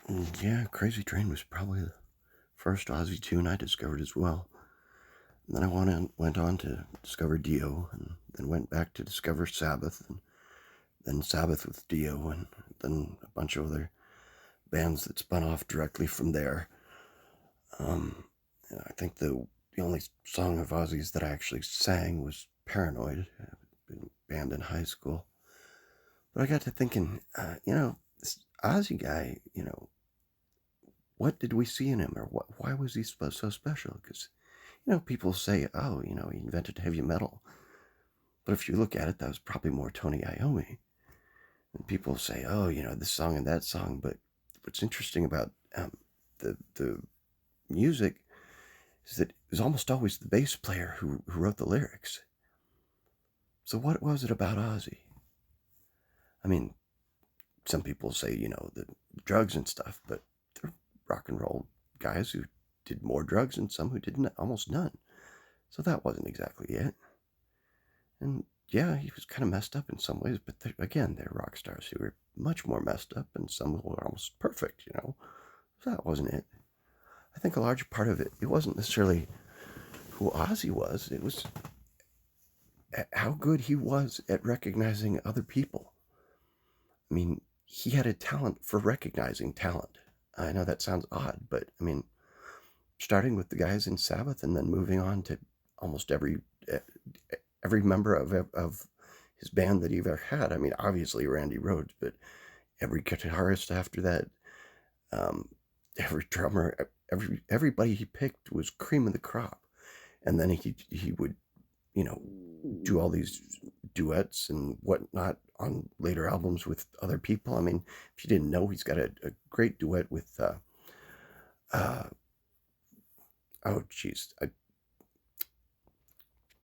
Yeah, Crazy Train was probably the first Ozzy tune I discovered as well. And then went on to discover Dio, and then went back to discover Sabbath, and then Sabbath with Dio, and then a bunch of other bands that spun off directly from there. Um, I think the only song of Ozzy's that I actually sang was Paranoid, band in high school. But I got to thinking, this Ozzy guy, what did we see in him, or why was he so special? Because people say, oh, he invented heavy metal. But if you look at it, that was probably more Tony Iommi. And people say, oh, this song and that song. But what's interesting about the music is that it was almost always the bass player who wrote the lyrics. So what was it about Ozzy? I mean, some people say, the drugs and stuff, but they're rock and roll guys who did more drugs and some who didn't, almost none. So that wasn't exactly it. And yeah, he was kind of messed up in some ways, but again, they're rock stars who were much more messed up, and some who were almost perfect. So that wasn't it. I think a large part of it wasn't necessarily who Ozzy was, it was how good he was at recognizing other people. I mean, he had a talent for recognizing talent. I know that sounds odd, but I mean, starting with the guys in Sabbath and then moving on to almost every member of his band that he ever had. I mean, obviously Randy Rhoads, but every guitarist after that, um, every drummer, everybody he picked was cream of the crop. And then he would, you know, do all these duets and whatnot on later albums with other people. I mean, if you didn't know, he's got a great duet with oh geez,